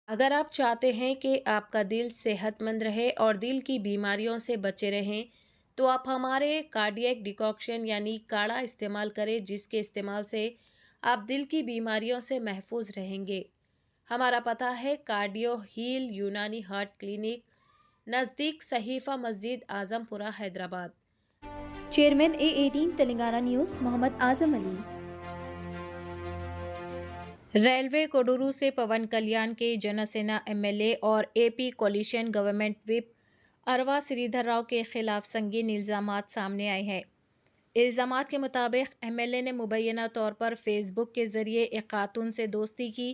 अगर आप चाहते हैं कि आपका दिल सेहतमंद रहे और दिल की बीमारियों से बचे रहें, तो आप हमारे कार्डियक डिकॉक्शन यानी काढ़ा इस्तेमाल करें, जिसके इस्तेमाल से आप दिल की बीमारियों से महफूज रहेंगे। हमारा पता है cardio heal Unani heart clinic, नज़दीक Sahifa Masjid, Azampura, Hyderabad. Chairman A18 Telangana news Mohammed Azam Ali. Railway Koduru से पवन कल्याण के जनसेना एमएलए और AP coalition government whip Arava Sridhar Rao के खिलाफ संगीन इल्ज़ामात सामने आए हैं। इल्ज़ामात के मुताबिक एमएलए ने मुबैना तौर पर फेसबुक के ज़रिए एक खातून से दोस्ती की,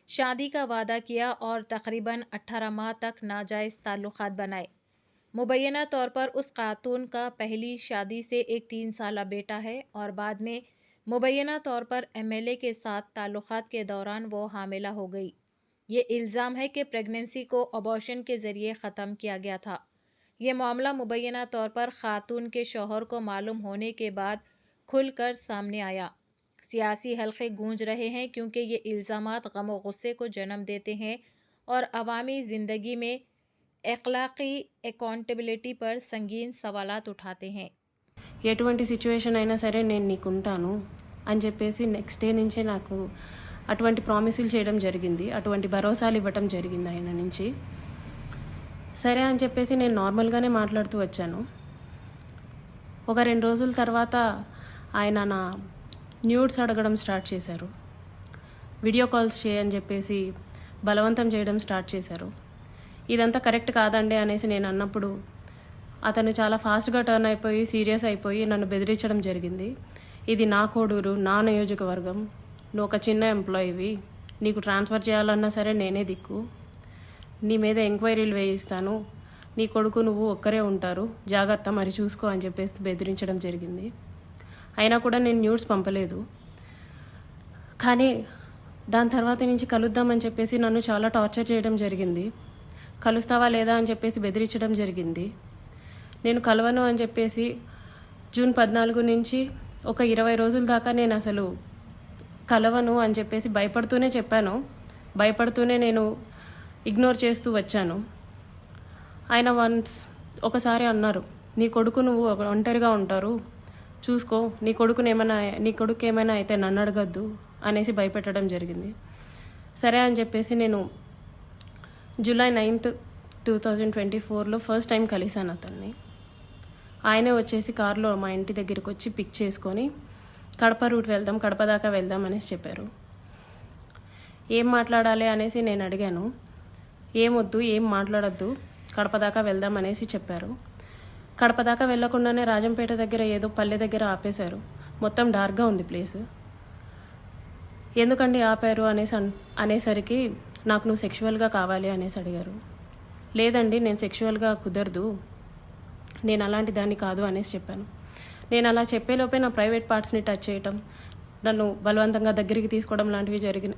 शादी का वादा किया और तकरीबन 18 माह तक नाजायज़ ताल्लुकात बनाए। मुबैना तौर पर उस खातून का पहली शादी से एक 3 साला बेटा है और बाद में मुबैना तौर पर एमएलए के साथ ताल्लुकात के दौरान वो हामिला हो गई। ये इल्ज़ाम है कि प्रेगनेंसी को अबॉर्शन के ज़रिए ख़त्म किया गया था। ये मामला मुबैना तौर पर ख़ातून के शौहर को मालूम होने के बाद खुलकर सामने आया। सियासी हलक़े गूंज रहे हैं क्योंकि ये इल्ज़ामात गम और गुस्से को जन्म देते हैं और अवामी ज़िंदगी में अखलाक़ी अकाउंटेबिलिटी पर संगीन सवालात उठाते हैं। ఎటువంటి సిచ్యువేషన్ అయినా సరే నేను నీకుంటాను అని చెప్పేసి నెక్స్ట్ డే నుంచే నాకు అటువంటి ప్రామిసులు చేయడం జరిగింది. అటువంటి భరోసాలు ఇవ్వటం జరిగింది ఆయన నుంచి. సరే అని చెప్పేసి నేను నార్మల్గానే మాట్లాడుతూ వచ్చాను. ఒక 2 రోజుల తర్వాత ఆయన నా న్యూడ్స్ అడగడం స్టార్ట్ చేశారు. వీడియో కాల్స్ చేయని చెప్పేసి బలవంతం చేయడం స్టార్ట్ చేశారు. ఇదంతా కరెక్ట్ కాదండి అనేసి నేను అన్నప్పుడు అతను చాలా ఫాస్ట్గా టర్న్ అయిపోయి సీరియస్ అయిపోయి నన్ను బెదిరించడం జరిగింది. ఇది నా కోడూరు, నా నియోజకవర్గం, నువ్వు ఒక చిన్న ఎంప్లాయీవి, నీకు ట్రాన్స్ఫర్ చేయాలన్నా సరే నేనే దిక్కు, నీ మీద ఎంక్వైరీలు వేయిస్తాను, నీ కొడుకు నువ్వు ఒక్కరే ఉంటారు, జాగ్రత్త మరి చూసుకో అని చెప్పేసి బెదిరించడం జరిగింది. అయినా కూడా నేను న్యూడ్స్ పంపలేదు. కానీ దాని తర్వాత నుంచి కలుద్దామని చెప్పేసి నన్ను చాలా టార్చర్ చేయడం జరిగింది. కలుస్తావా లేదా అని చెప్పేసి బెదిరించడం జరిగింది. నేను కలవను అని చెప్పేసి జూన్ 14 నుంచి ఒక 20 రోజుల దాకా నేను అసలు కలవను అని చెప్పేసి భయపడుతూనే చెప్పాను. భయపడుతూనే నేను ఇగ్నోర్ చేస్తూ వచ్చాను. ఆయన ఒకసారి అన్నారు, నీ కొడుకు నువ్వు ఒంటరిగా ఉంటారు, చూసుకో, నీ కొడుకు ఏమైనా అయితే నన్ను అడగద్దు అనేసి భయపెట్టడం జరిగింది. సరే అని చెప్పేసి నేను జూలై 9, 2024లో ఫస్ట్ టైం కలిశాను అతన్ని. ఆయనే వచ్చేసి కారులో మా ఇంటి దగ్గరికి వచ్చి పిక్ చేసుకొని కడప రూట్ వెళ్దాం, కడప దాకా వెళ్దాం అనేసి చెప్పారు. ఏం మాట్లాడాలి అనేసి నేను అడిగాను. ఏమొద్దు, ఏం మాట్లాడద్దు, కడప దాకా వెళ్దాం అనేసి చెప్పారు. కడప దాకా వెళ్లకుండానే రాజంపేట దగ్గర ఏదో పల్లె దగ్గర ఆపేశారు. మొత్తం డార్క్గా ఉంది ప్లేస్. ఎందుకండి ఆపారు అనేసరికి నాకు నువ్వు సెక్షువల్గా కావాలి అనేసి అడిగారు. లేదండి, నేను సెక్షువల్గా కుదరదు, నేను అలాంటి దాన్ని కాదు అనేసి చెప్పాను. నేను అలా చెప్పేలోపే నా ప్రైవేట్ పార్ట్స్ని టచ్ చేయటం, నన్ను బలవంతంగా దగ్గరికి తీసుకోవడం లాంటివి జరిగినాయి.